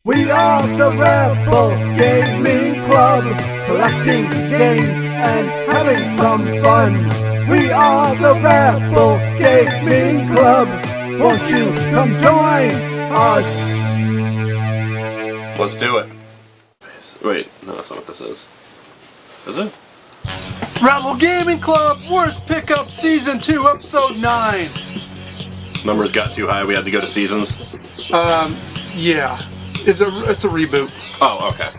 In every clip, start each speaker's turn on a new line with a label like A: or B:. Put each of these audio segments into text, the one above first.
A: We are the Rebel Gaming Club, collecting games and having some fun. We are the Rebel Gaming Club. Won't you come join us?
B: Let's do it. Wait, no, that's not what this is. Is it?
C: Rebel Gaming Club, Worst Pickup Season 2, Episode 9.
B: Numbers got too high, we had to go to seasons?
C: Yeah. It's a reboot.
B: Oh, okay.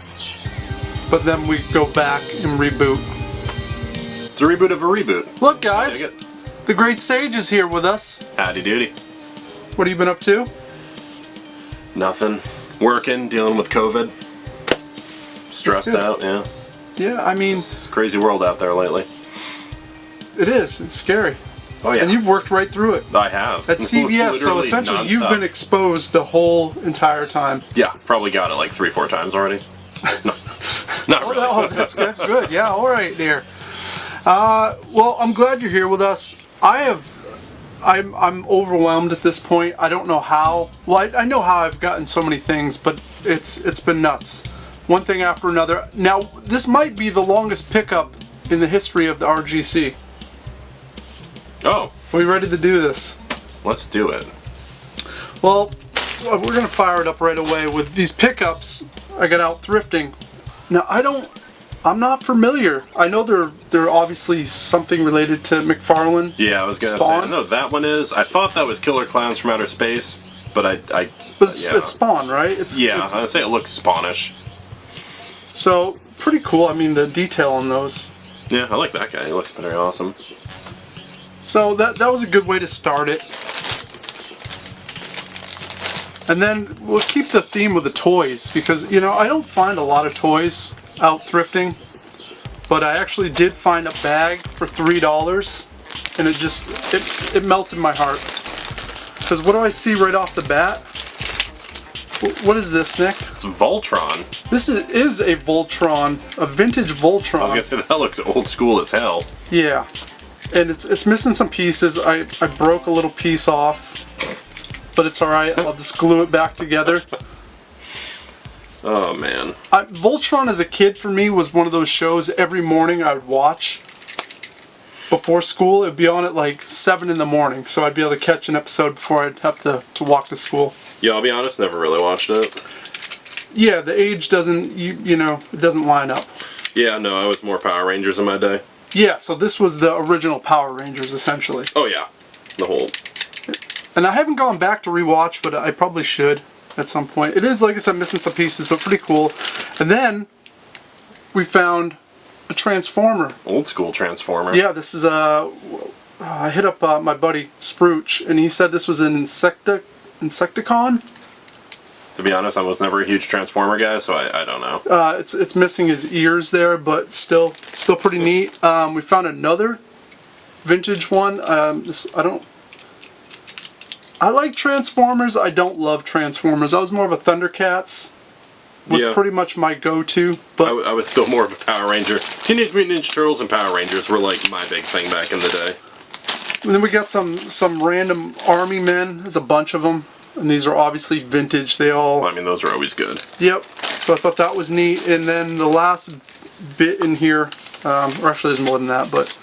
C: But then we go back and reboot.
B: It's a reboot of a reboot.
C: Look, guys. The Great Sage is here with us.
B: Howdy doody.
C: What have you been up to?
B: Nothing. Working, dealing with COVID. Stressed out, yeah.
C: Yeah, I mean...
B: It's a crazy world out there lately.
C: It is. It's scary.
B: Oh, yeah.
C: And you've worked right through it.
B: I have.
C: At CVS, so essentially
B: non-stop.
C: you've been exposed the whole entire time.
B: Yeah, probably got it like 3-4 times already. No, not really.
C: Oh, that's good. Yeah, all right there. Well, I'm glad you're here with us. I'm overwhelmed at this point. I don't know how. Well, I know how I've gotten so many things, but it's been nuts. One thing after another. Now, this might be the longest pickup in the history of the RGC.
B: Oh.
C: Are we ready to do this?
B: Let's do it.
C: Well, we're going to fire it up right away with these pickups. I got out thrifting. Now, I'm not familiar. I know they're obviously something related to McFarlane.
B: Yeah, I was going to say, I know that one is. I thought that was Killer Clowns from Outer Space, but
C: But it's Spawn, right?
B: I would say it looks Spawnish.
C: So, pretty cool. I mean, the detail on those.
B: Yeah, I like that guy. He looks pretty awesome.
C: So that was a good way to start it. And then we'll keep the theme with the toys, because, you know, I don't find a lot of toys out thrifting, but I actually did find a bag for $3, and it melted my heart. Because what do I see right off the bat? What is this, Nick?
B: It's Voltron.
C: This is a Voltron, a vintage Voltron.
B: I was going to say, that looks old school as hell.
C: Yeah. And it's missing some pieces. I broke a little piece off, but it's alright. I'll just glue it back together.
B: Oh, man.
C: Voltron as a kid for me was one of those shows every morning I would watch before school. It would be on at like 7 in the morning, so I'd be able to catch an episode before I'd have to walk to school.
B: Yeah, I'll be honest, never really watched it.
C: Yeah, the age doesn't, you know, it doesn't line up.
B: Yeah, no, I was more Power Rangers in my day.
C: Yeah, so this was the original Power Rangers, essentially.
B: Oh, yeah. The whole...
C: And I haven't gone back to rewatch, but I probably should at some point. It is, like I said, missing some pieces, but pretty cool. And then we found a Transformer.
B: Old school Transformer.
C: Yeah, this is I hit up my buddy Sprooch, and he said this was an Insecticon.
B: To be honest, I was never a huge Transformer guy, so I don't know.
C: It's missing his ears there, but still pretty neat. We found another vintage one. I like Transformers. I don't love Transformers. I was more of a Thundercats. Was pretty much my go-to. But
B: I was still more of a Power Ranger. Teenage Mutant Ninja Turtles and Power Rangers were like my big thing back in the day.
C: And then we got some random army men. There's a bunch of them. And these are obviously vintage. They all...
B: Well, I mean, those are always good.
C: Yep. So I thought that was neat. And then the last bit in here, or actually there's more than that, but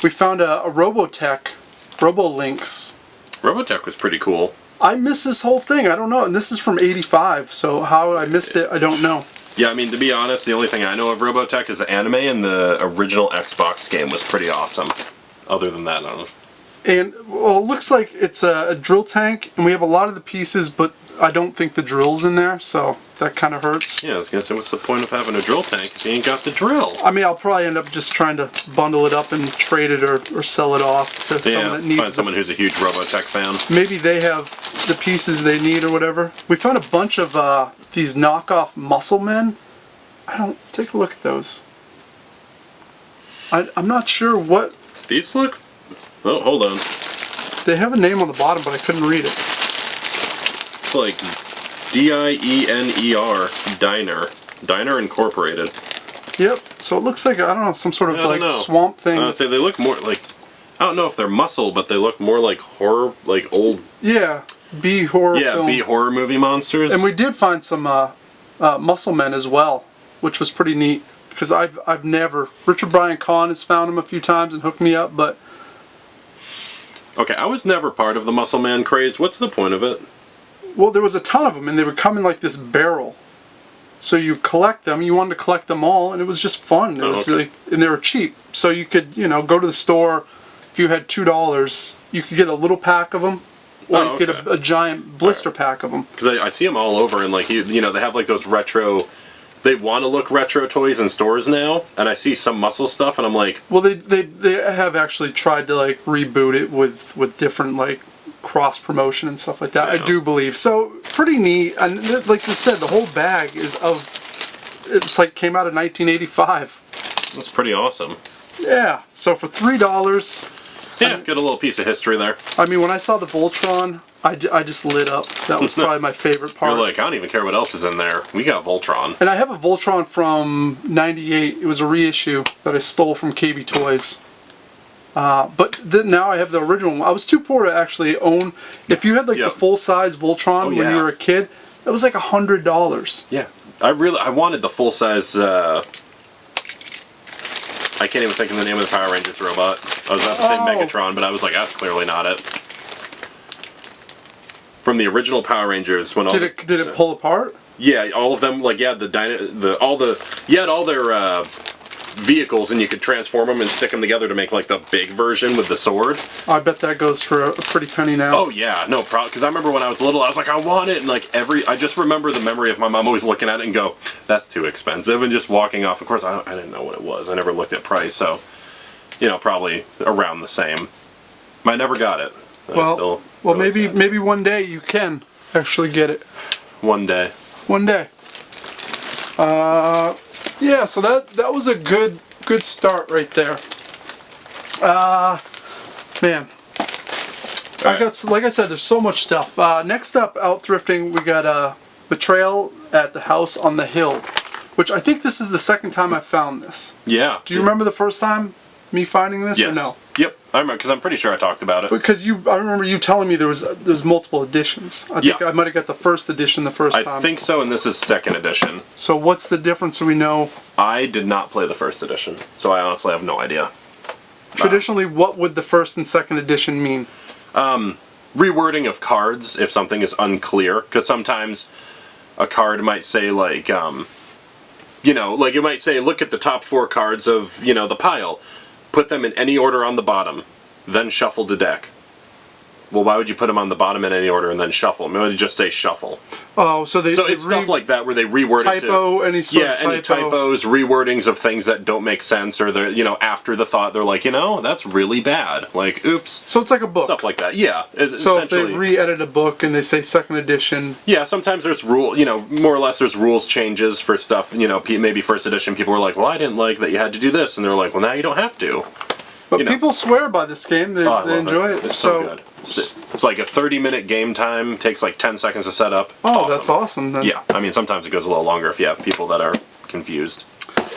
C: we found a Robotech, Robolinks.
B: Robotech was pretty cool.
C: I missed this whole thing. I don't know. And this is from '85, so how I missed it, I don't know.
B: Yeah, I mean, to be honest, the only thing I know of Robotech is the anime, and the original Xbox game was pretty awesome. Other than that, I don't know. And,
C: well, it looks like it's a drill tank, and we have a lot of the pieces, but I don't think the drill's in there, so that kind of hurts.
B: Yeah, I was going to say, what's the point of having a drill tank if you ain't got the drill?
C: I mean, I'll probably end up just trying to bundle it up and trade it or sell it off to someone that needs
B: find someone who's a huge Robotech fan.
C: Maybe they have the pieces they need or whatever. We found a bunch of these knockoff Muscle Men. Take a look at those. I'm not sure what...
B: These look... Oh, hold on.
C: They have a name on the bottom, but I couldn't read it.
B: It's like D-I-E-N-E-R, Diner Incorporated.
C: Yep, so it looks like, I don't know, some sort of like swamp thing.
B: I would say they look more like, I don't know if they're muscle, but they look more like horror, like old...
C: Yeah, B horror
B: Yeah,
C: film.
B: B horror movie monsters.
C: And we did find some muscle men as well, which was pretty neat. Because I've never... Richard Bryan Kahn has found them a few times and hooked me up, but...
B: Okay, I was never part of the Muscle Man craze. What's the point of it?
C: Well, there was a ton of them, and they would come in like this barrel. So you collect them. You wanted to collect them all, and it was just fun. It was
B: okay.
C: like, and they were cheap. So you could, go to the store. If you had $2, you could get a little pack of them, or you could get a giant blister pack of them.
B: Because I see them all over, and like they have like those retro. They want to look retro toys in stores now, and I see some muscle stuff, and I'm like,
C: well, they have actually tried to like reboot it with different like cross promotion and stuff like that.
B: Yeah.
C: I do believe so. Pretty neat, and like you said, the whole bag is it's like came out of 1985.
B: that's pretty awesome.
C: Yeah. So for $3,
B: Yeah, get a little piece of history there.
C: I mean, when I saw the Voltron, I just lit up. That was probably my favorite part.
B: You're like, I don't even care what else is in there. We got Voltron.
C: And I have a Voltron from '98. It was a reissue that I stole from KB Toys. But now I have the original one. I was too poor to actually own. If you had like the full-size Voltron when you were a kid, it was like $100.
B: Yeah, I wanted the full size. I can't even think of the name of the Power Rangers robot. I was about to say Megatron, but I was like, that's clearly not it. From the original Power Rangers, when
C: did it pull apart?
B: Yeah, all of them. Like, yeah, you had all their vehicles, and you could transform them and stick them together to make like the big version with the sword.
C: I bet that goes for a pretty penny now.
B: Oh yeah, no problem. Because I remember when I was little, I was like, I want it, and like I just remember the memory of my mom always looking at it and go, that's too expensive, and just walking off. Of course, I didn't know what it was. I never looked at price, so probably around the same. I never got it.
C: Well, maybe one day you can actually get it.
B: One day.
C: One day. Yeah, so that was a good start right there. Man. Like I said, there's so much stuff. Next up, out thrifting, we got Betrayal at the House on the Hill, which I think this is the second time I've found this.
B: Yeah.
C: Do you remember the first time me finding this or no?
B: Yep, I remember because I'm pretty sure I talked about it.
C: Because I remember you telling me there's multiple editions. I think I might have got the first edition the first time.
B: I think so, and this is second edition.
C: So what's the difference so we know?
B: I did not play the first edition, so I honestly have no idea.
C: Traditionally, what would the first and second edition mean?
B: Rewording of cards if something is unclear, because sometimes a card might say like, like it might say, look at the top 4 cards of, the pile. Put them in any order on the bottom, then shuffle the deck. Well, why would you put them on the bottom in any order and then shuffle? Maybe they just say shuffle.
C: Oh, so
B: it's stuff like that where they reword
C: typo,
B: it to...
C: any sort of typo.
B: Any typos, rewordings of things that don't make sense, or they're, after the thought, they're like, that's really bad. Like, oops.
C: So it's like a book.
B: Stuff like that, yeah.
C: So if they re-edit a book and they say second edition...
B: Yeah, sometimes there's more or less there's rules changes for stuff, maybe first edition people were like, well, I didn't like that you had to do this, and they're like, well, now you don't have to.
C: But people swear by this game, they enjoy it.
B: It's so good. It's like a 30-minute game time, takes like 10 seconds to set up.
C: Oh, that's awesome then.
B: Yeah, I mean, sometimes it goes a little longer if you have people that are confused.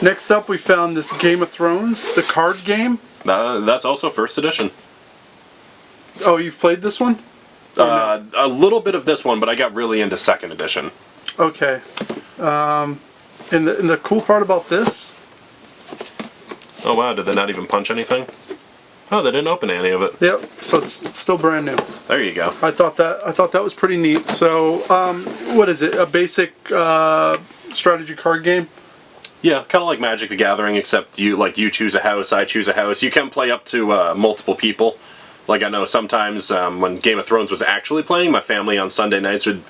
C: Next up, we found this Game of Thrones, the card game.
B: That's also first edition.
C: Oh, you've played this one?
B: A little bit of this one, but I got really into second edition.
C: Okay. And the cool part about this...
B: Oh wow, did they not even punch anything? Oh, they didn't open any of it.
C: Yep, so it's still brand new.
B: There you go.
C: I thought that was pretty neat. So, what is it? A basic strategy card game?
B: Yeah, kind of like Magic the Gathering, except you choose a house, I choose a house. You can play up to multiple people. Like I know sometimes when Game of Thrones was actually playing, my family on Sunday nights would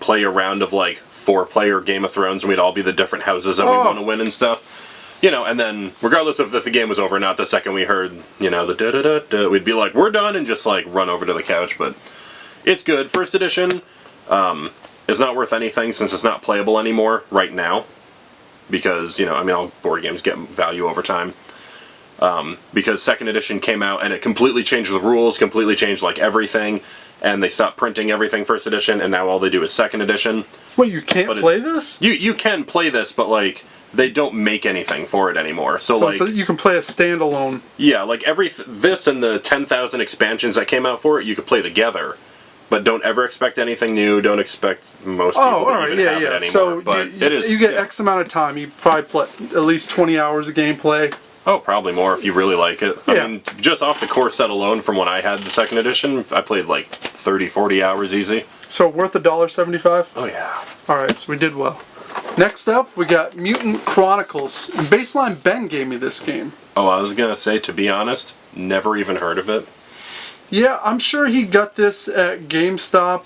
B: play a round of like 4-player Game of Thrones, and we'd all be the different houses that we want to win and stuff. And then regardless of if the game was over or not, the second we heard, the da-da-da-da, we'd be like, we're done, and just like run over to the couch. But it's good. First edition is not worth anything since it's not playable anymore right now. Because, all board games get value over time. Because second edition came out and it completely changed the rules, completely changed like everything. And they stopped printing everything first edition, and now all they do is second edition.
C: Wait, you can't play this?
B: You can play this, but like... They don't make anything for it anymore. So like
C: you can play a standalone.
B: Yeah, like this and the 10,000 expansions that came out for it, you could play together. But don't ever expect anything new. Don't expect most people to even have it anymore.
C: So
B: but it is.
C: You get X amount of time. You probably play at least 20 hours of gameplay.
B: Oh, probably more if you really like it.
C: Yeah.
B: I mean, just off the core set alone from when I had the second edition, I played like 30, 40 hours easy.
C: So worth $1.75?
B: Oh, yeah.
C: Alright, so we did well. Next up, we got Mutant Chronicles. And Baseline Ben gave me this game.
B: Oh, I was going to say, to be honest, never even heard of it.
C: Yeah, I'm sure he got this at GameStop.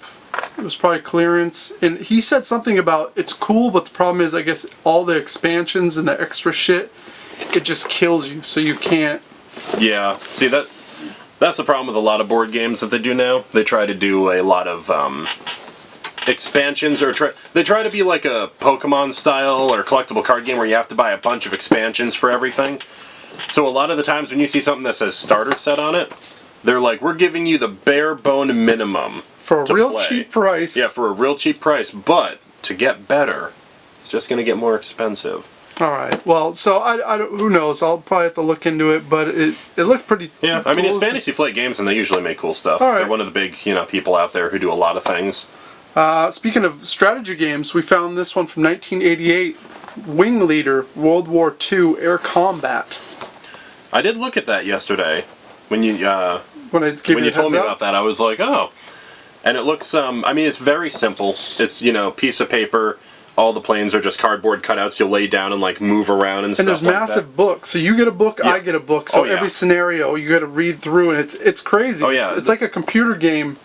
C: It was probably clearance. And he said something about it's cool, but the problem is, I guess, all the expansions and the extra shit, it just kills you, so you can't.
B: Yeah, see, that's the problem with a lot of board games that they do now. They try to do a lot of expansions, or they try to be like a Pokemon style or collectible card game where you have to buy a bunch of expansions for everything. So a lot of the times when you see something that says starter set on it, they're like, we're giving you the bare bone minimum
C: for a real cheap price.
B: Yeah, for a real cheap price, but to get better, it's just going to get more expensive.
C: Alright, well, so I don't, who knows, I'll probably have to look into it, but it looked pretty
B: Yeah, I mean, it's Fantasy Flight Games, and they usually make cool stuff.
C: All right.
B: They're one of the big, people out there who do a lot of things.
C: Speaking of strategy games, we found this one from 1988, Wing Leader, World War II Air Combat.
B: I did look at that yesterday. When you
C: When you
B: told me about that, I was like, oh. And it looks, I mean, it's very simple. It's, piece of paper. All the planes are just cardboard cutouts you'll lay down and like move around and stuff like that.
C: And there's massive books. So you get a book,
B: Yeah.
C: I get a book. So
B: yeah.
C: every scenario you got to read through, and it's crazy.
B: Oh, yeah.
C: It's like a computer game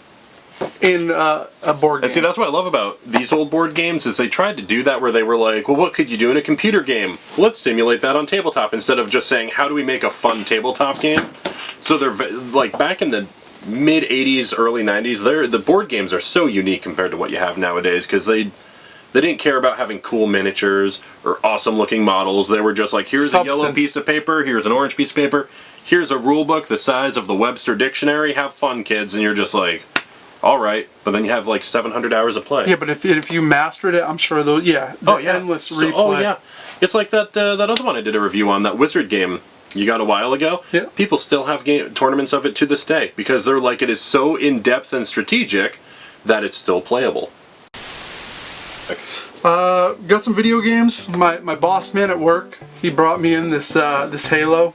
C: in a board game.
B: And see, that's what I love about these old board games is they tried to do that where they were like, well, what could you do in a computer game? Let's simulate that on tabletop instead of just saying, how do we make a fun tabletop game? So they're like back in the mid 80s, early 90s, the board games are so unique compared to what you have nowadays because they didn't care about having cool miniatures or awesome looking models. They were just like, here's a yellow piece of paper, here's an orange piece of paper, here's a rule book the size of the Webster Dictionary, have fun, kids. And you're just like, all right. But then you have like 700 hours of play.
C: Yeah, but if you mastered it, I'm sure they'll, endless replay.
B: Oh, yeah. It's like that other one I did a review on, that Wizard game you got a while ago.
C: Yeah.
B: People still have tournaments of it to this day because they're like, it is so in-depth and strategic that it's still playable.
C: Got some video games. My boss man at work, he brought me in this Halo.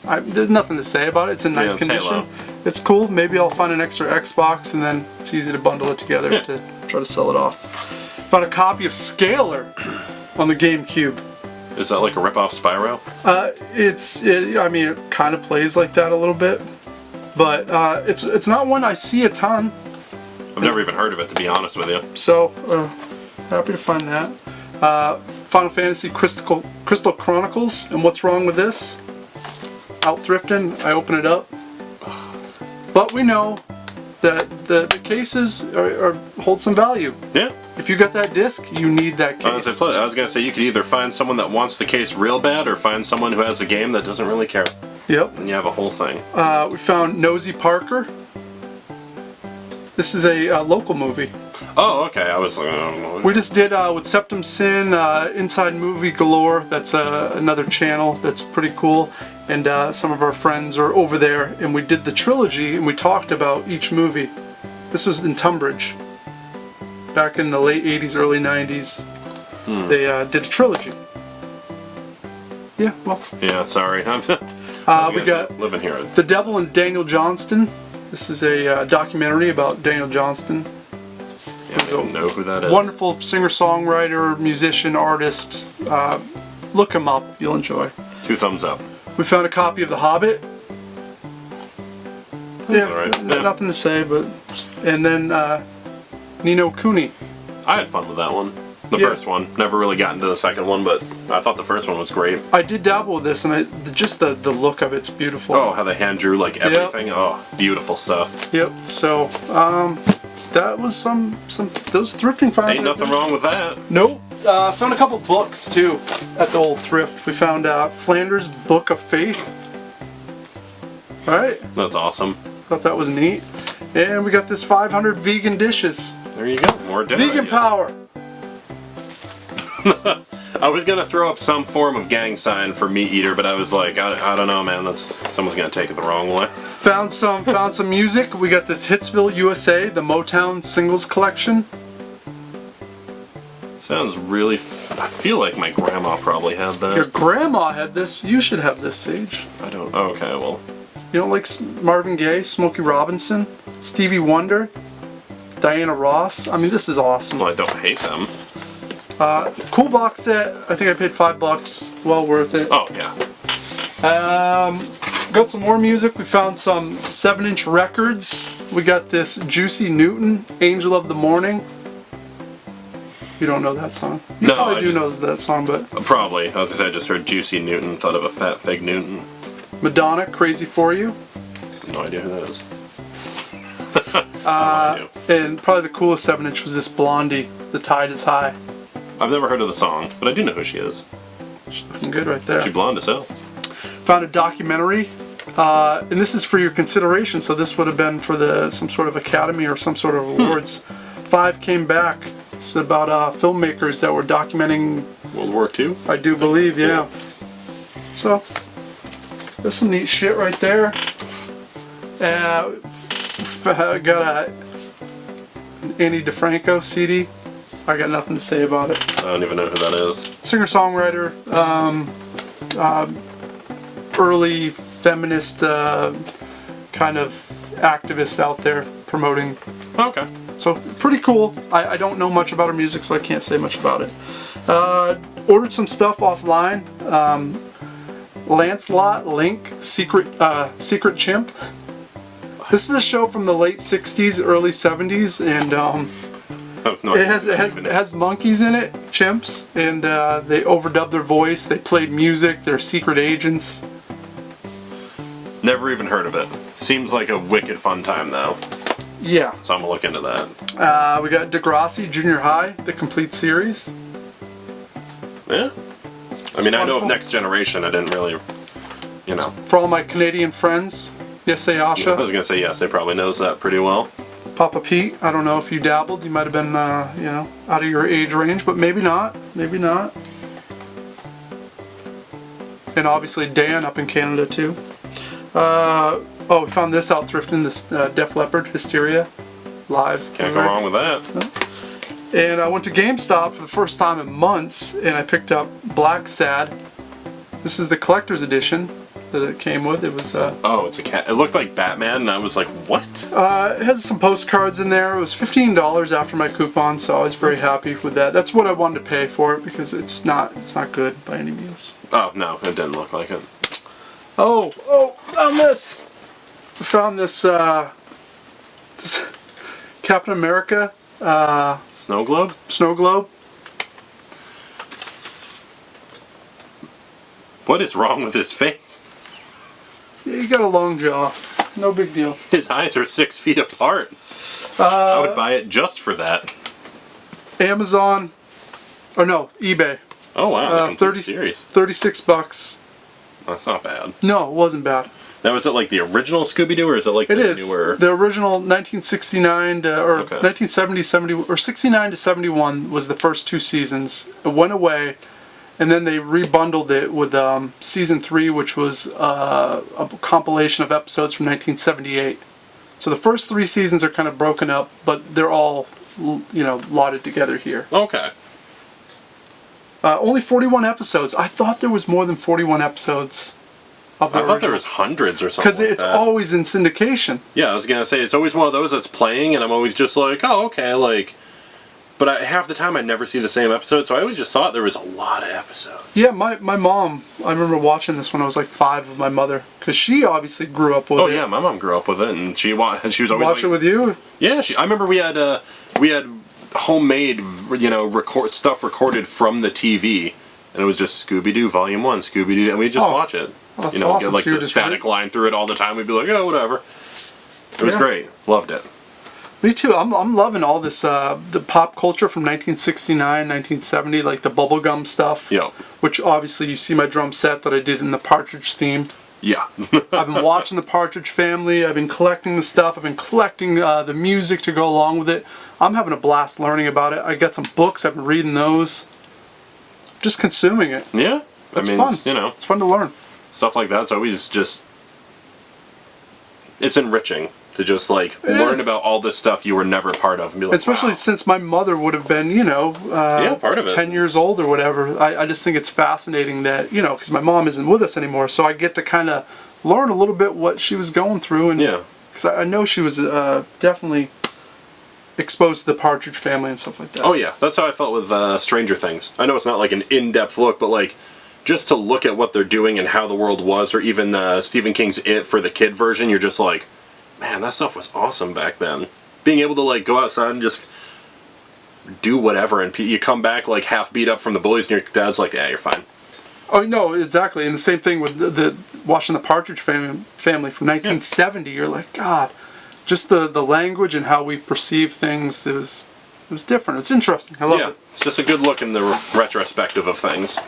C: There's nothing to say about it. It's in nice condition.
B: Halo.
C: It's cool. Maybe I'll find an extra Xbox, and then it's easy to bundle it together to try to sell it off. Found a copy of Scalar on the GameCube.
B: Is that like a rip-off Spyro?
C: I mean, it kind of plays like that a little bit, but it's not one I see a ton.
B: I've never even heard of it, to be honest with you.
C: So, happy to find that. Final Fantasy Crystal Chronicles, and what's wrong with this? Out thrifting, I open it up. But we know that the cases hold some value.
B: Yeah.
C: If you got that disc, you need that case.
B: I was going to say, you could either find someone that wants the case real bad or find someone who has a game that doesn't really care.
C: Yep.
B: And you have a whole thing.
C: We found Nosy Parker. This is a local movie.
B: Oh, okay. I was
C: We just did with Septum Sin, Inside Movie Galore. That's another channel that's pretty cool. And some of our friends are over there, and we did the trilogy, and we talked about each movie. This was in Tunbridge. Back in the late 80s, early 90s. They did a trilogy. Yeah, well.
B: Yeah, sorry.
C: We got
B: living here.
C: The Devil and Daniel Johnston. This is a documentary about Daniel Johnston.
B: Yeah, I don't know who that is.
C: Wonderful singer-songwriter, musician, artist. Look him up. You'll enjoy.
B: 2 thumbs up.
C: We found a copy of The Hobbit. Yeah,
B: Right. Yeah.
C: Nothing to say, but... And then Nino Cooney.
B: I had fun with that one. The first one. Never really got into the second one, but I thought the first one was great.
C: I did dabble with this, and just the look of it's beautiful.
B: Oh, how they hand drew like everything. Yep. Oh, beautiful stuff.
C: Yep. So, that was those thrifting finds.
B: Ain't nothing wrong with that.
C: Nope. Found a couple books too at the old thrift. We found Flanders' Book of Faith. All right.
B: That's awesome.
C: Thought that was neat. And we got this 500 vegan dishes.
B: There you go. More dinner.
C: Vegan power.
B: I was gonna throw up some form of gang sign for Meat Eater, but I was like, I don't know, man. That's someone's gonna take it the wrong way.
C: Found some music. We got this Hitsville, USA, the Motown singles collection.
B: Sounds really. I feel like my grandma probably had that.
C: Your grandma had this. You should have this, Sage.
B: I don't. Oh, okay, well.
C: You don't like Marvin Gaye, Smokey Robinson, Stevie Wonder, Diana Ross? I mean, this is awesome.
B: Well, I don't hate them.
C: Cool box set. I think I paid $5. Well worth it.
B: Oh yeah.
C: Got some more music. We found some 7-inch records. We got this Juicy Newton, Angel of the Morning. You don't know that song? You
B: No,
C: probably
B: I
C: do
B: just-
C: know that song, but
B: Probably. I was gonna say I just heard Juicy Newton, thought of a fat fig Newton.
C: Madonna, Crazy for You.
B: No idea who that is. No idea.
C: And probably the coolest 7-inch was this Blondie, The Tide is High.
B: I've never heard of the song, but I do know who she is.
C: She's looking good right there.
B: She's blonde as hell.
C: Found a documentary, and this is for your consideration, so this would have been for some sort of academy or some sort of awards. 5 came back. It's about filmmakers that were documenting
B: World War II?
C: I do believe, yeah. So, there's some neat shit right there. Got an Annie DeFranco CD. I got nothing to say about it.
B: I don't even know who that is.
C: Singer-songwriter, early feminist kind of activist out there promoting.
B: Okay.
C: So, pretty cool. I don't know much about her music, so I can't say much about it. Ordered some stuff offline. Lancelot Link, Secret Chimp. This is a show from the late 60s, early 70s, and
B: No,
C: it has monkeys in it, chimps, and they overdubbed their voice. They played music. They're secret agents.
B: Never even heard of it. Seems like a wicked fun time though.
C: Yeah.
B: So I'm gonna look into that.
C: We got Degrassi Junior High, the complete series.
B: Yeah. I mean, I know of
C: wonderful.
B: Next Generation. I didn't really, you know.
C: For all my Canadian friends, yes,
B: I
C: Ayasha,
B: was gonna say yes. They probably knows that pretty well.
C: Papa Pete. I don't know if you dabbled. You might have been, out of your age range, but maybe not. Maybe not. And obviously Dan up in Canada too. We found this out thrifting. This Def Leppard Hysteria live.
B: Can't go wrong with that.
C: And I went to GameStop for the first time in months, and I picked up Black Sad. This is the collector's edition that it came with. It was
B: It's a cat. It looked like Batman, and I was like, what?
C: it has some postcards in there. It was $15 after my coupon, so I was very happy with that. That's what I wanted to pay for it because it's not good by any means.
B: Oh no, it didn't look like it.
C: Found this. I found this Captain America
B: Snow globe?
C: snow globe.
B: What is wrong with his face?
C: Yeah, you got a long jaw. No big deal.
B: His eyes are 6 feet apart. I would buy it just for that.
C: Amazon, or no, eBay.
B: Oh wow, the
C: 30
B: complete series.
C: $36.
B: That's not bad.
C: No, it wasn't bad.
B: Now, is it like the original Scooby-Doo, or is it like
C: It
B: the
C: is
B: newer?
C: the original 1969 or
B: Okay.
C: 1970, 70 or 69 to 71 was the first 2 seasons. It went away, and then they rebundled it with season 3, which was a compilation of episodes from 1978. So the first 3 seasons are kind of broken up, but they're all lotted together here.
B: Okay.
C: Only 41 episodes. I thought there was more than 41 episodes of the
B: I thought there
C: original.
B: was hundreds or something.
C: Because
B: like
C: it's
B: that.
C: always in syndication.
B: Yeah, I was gonna say it's always one of those that's playing, and I'm always just like, oh, okay, like. But half the time I never see the same episode, so I always just thought there was a lot of episodes.
C: Yeah, my mom, I remember watching this when I was like 5 with my mother. Because she obviously grew up with
B: Oh
C: it.
B: yeah, my mom grew up with it, and she was always
C: Watch
B: like,
C: it with you?
B: yeah. I remember we had homemade stuff recorded from the TV, and it was just Scooby-Doo Volume 1, Scooby-Doo, and we'd just watch it.
C: Well, that's
B: Get
C: awesome.
B: like
C: So you're
B: the
C: just
B: static line through it all the time. We'd be like, oh, whatever. It was
C: Yeah.
B: great. Loved it.
C: Me too. I'm loving all this, the pop culture from 1969, 1970, like the bubblegum stuff.
B: Yeah.
C: Which obviously you see my drum set that I did in the Partridge theme.
B: Yeah.
C: I've been watching the Partridge Family. I've been collecting the stuff. I've been collecting the music to go along with it. I'm having a blast learning about it. I got some books. I've been reading those. just consuming it.
B: Yeah.
C: It's
B: I mean,
C: fun.
B: you know,
C: It's fun to learn.
B: stuff like that's always just, it's enriching to just like learn about all this stuff you were never part of and be like,
C: Especially
B: wow.
C: since my mother would have been,
B: part of it.
C: 10 years old or whatever. I just think it's fascinating that, because my mom isn't with us anymore, so I get to kind of learn a little bit what she was going through. And because I know she was definitely exposed to the Partridge Family and stuff like that.
B: Oh yeah, that's how I felt with Stranger Things. I know it's not like an in-depth look, but like just to look at what they're doing and how the world was, or even Stephen King's It for the kid version, you're just like, man, that stuff was awesome back then. Being able to like go outside and just do whatever, and you come back like half beat up from the bullies, and your dad's like, "Yeah, you're fine."
C: Oh no, exactly. And the same thing with the watching the Partridge Family from 1970. You're like, God, just the language and how we perceive things, it was different. It's interesting. I love it.
B: It's just a good look in the retrospective of things.